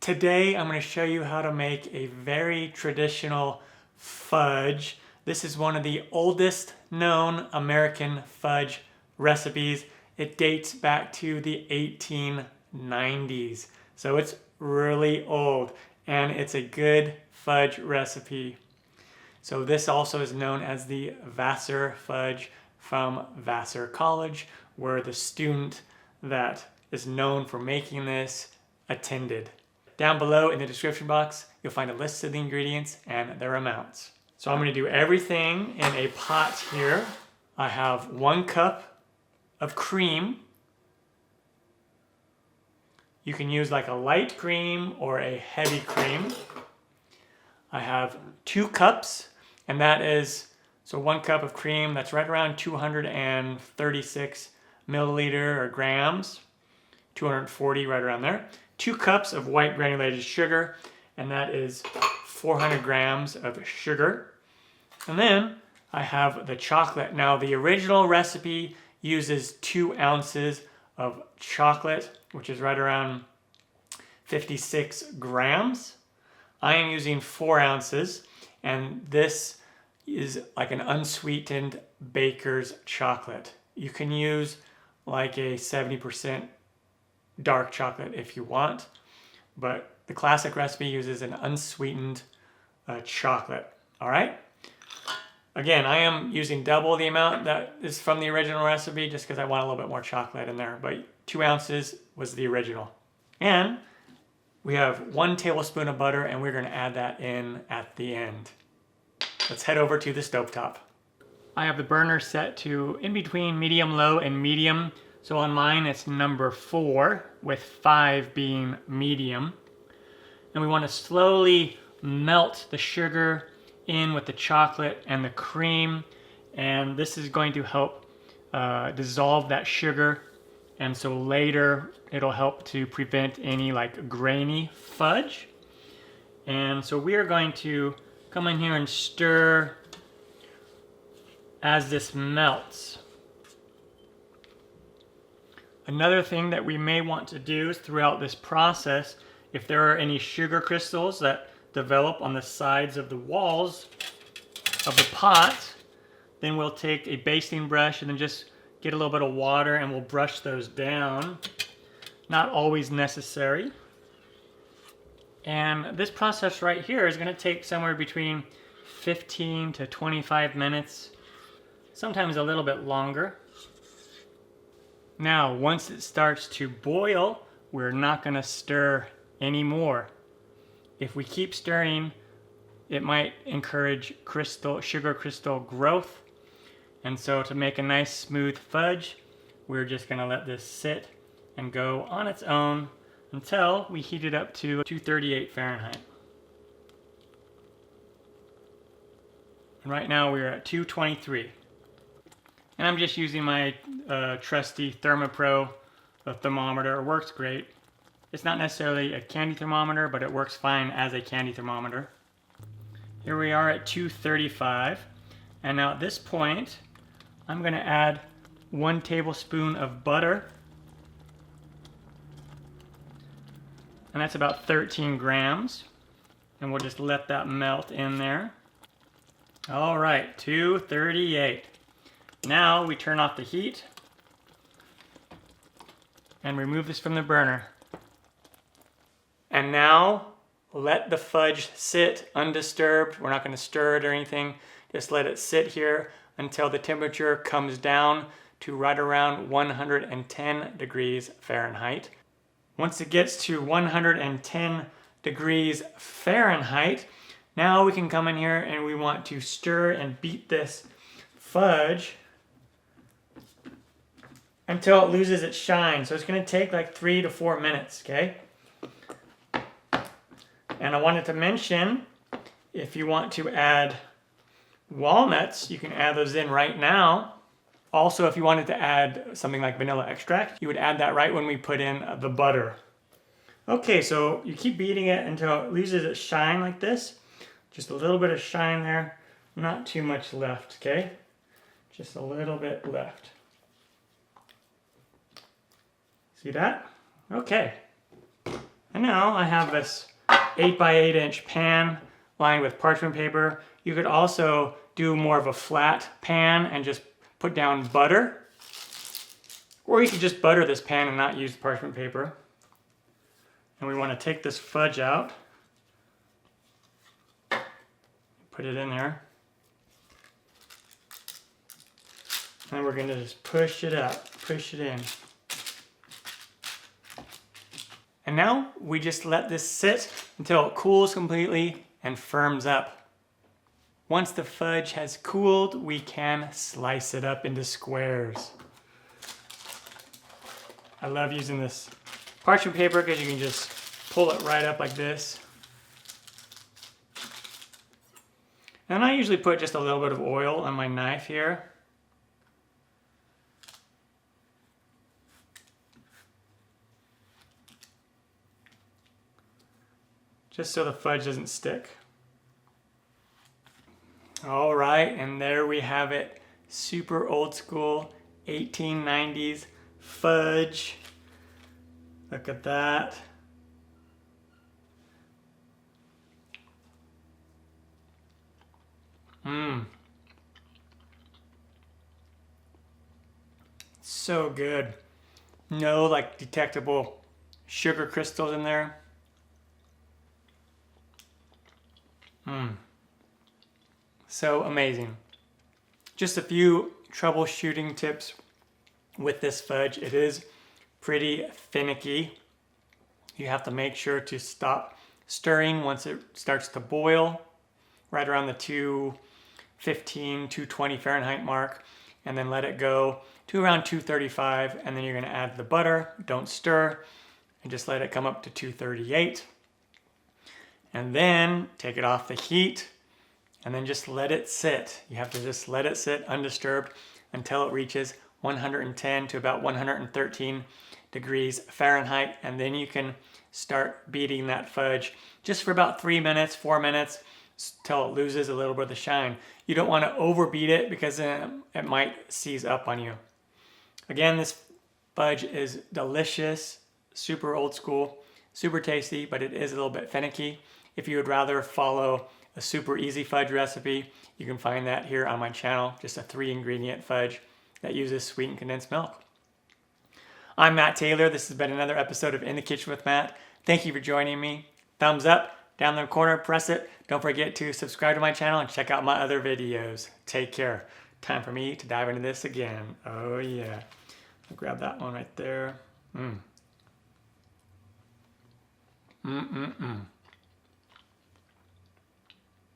Today I'm going to show you how to make a very traditional fudge. This is one of the oldest known American fudge recipes. It dates back to the 1890s. So it's really old and it's a good fudge recipe. So this also is known as the Vassar Fudge from Vassar College, where the student that is known for making this attended. Down below in the description box, you'll find a list of the ingredients and their amounts. So I'm going to do everything in a pot here. I have 1 cup of cream. You can use like a light cream or a heavy cream. I have 2 cups, and that is, so 1 cup of cream, that's right around 236 milliliter or grams, 240 right around there. 2 cups of white granulated sugar, and that is 400 grams of sugar. And then I have the chocolate. Now the original recipe uses 2 ounces of chocolate, which is right around 56 grams. I am using 4 ounces, and this is like an unsweetened baker's chocolate. You can use like a 70% dark chocolate if you want, but the classic recipe uses an unsweetened chocolate. All right. Again, I am using double the amount that is from the original recipe just because I want a little bit more chocolate in there, but 2 ounces was the original. And we have 1 tablespoon of butter, and we're going to add that in at the end. Let's head over to the stovetop. I have the burner set to in between medium low and medium. So on mine it's number 4 with 5 being medium. And we want to slowly melt the sugar in with the chocolate and the cream. And this is going to help dissolve that sugar. And so later it'll help to prevent any like grainy fudge. And so we are going to come in here and stir as this melts. Another thing that we may want to do throughout this process, if there are any sugar crystals that develop on the sides of the walls of the pot, then we'll take a basting brush and then just get a little bit of water and we'll brush those down. Not always necessary. And this process right here is going to take somewhere between 15 to 25 minutes, sometimes a little bit longer. Now, once it starts to boil, we're not going to stir anymore. If we keep stirring, it might encourage sugar crystal growth. And so to make a nice smooth fudge, we're just going to let this sit and go on its own until we heat it up to 238 Fahrenheit. And right now we're at 223. And I'm just using my trusty ThermoPro thermometer. It works great. It's not necessarily a candy thermometer, but it works fine as a candy thermometer. Here we are at 235. And now at this point, I'm going to add 1 tablespoon of butter. And that's about 13 grams. And we'll just let that melt in there. All right, 238. Now we turn off the heat and remove this from the burner. And now let the fudge sit undisturbed. We're not going to stir it or anything. Just let it sit here until the temperature comes down to right around 110 degrees Fahrenheit. Once it gets to 110 degrees Fahrenheit, now we can come in here and we want to stir and beat this fudge until it loses its shine. So it's going to take like 3 to 4 minutes, okay? And I wanted to mention, if you want to add walnuts, you can add those in right now. Also, if you wanted to add something like vanilla extract, you would add that right when we put in the butter. Okay, so you keep beating it until it loses its shine like this. Just a little bit of shine there, not too much left, okay? Just a little bit left. See that? Okay. And now I have this 8x8 inch pan lined with parchment paper. You could also do more of a flat pan and just put down butter. Or you could just butter this pan and not use parchment paper. And we want to take this fudge out. Put it in there. And we're going to just push it up, push it in. And now we just let this sit until it cools completely and firms up. Once the fudge has cooled, we can slice it up into squares. I love using this parchment paper because you can just pull it right up like this. And I usually put just a little bit of oil on my knife here. Just so the fudge doesn't stick. All right, and there we have it. Super old school 1890s fudge. Look at that. So good. No like detectable sugar crystals in there. So amazing. Just a few troubleshooting tips with this fudge. It is pretty finicky. You have to make sure to stop stirring once it starts to boil, right around the 215, 220 Fahrenheit mark, and then let it go to around 235, and then you're gonna add the butter. Don't stir, and just let it come up to 238. And then take it off the heat, and then just let it sit. You have to just let it sit undisturbed until it reaches 110 to about 113 degrees Fahrenheit, and then you can start beating that fudge just for about 3 minutes, 4 minutes, till it loses a little bit of the shine. You don't want to overbeat it because then it might seize up on you. Again, this fudge is delicious, super old school, super tasty, but it is a little bit finicky. If you would rather follow a super easy fudge recipe, you can find that here on my channel, just a 3-ingredient fudge that uses sweetened condensed milk. I'm Matt Taylor. This has been another episode of In the Kitchen with Matt. Thank you for joining me. Thumbs up, down in the corner, press it. Don't forget to subscribe to my channel and check out my other videos. Take care. Time for me to dive into this again. Oh yeah. I'll grab that one right there.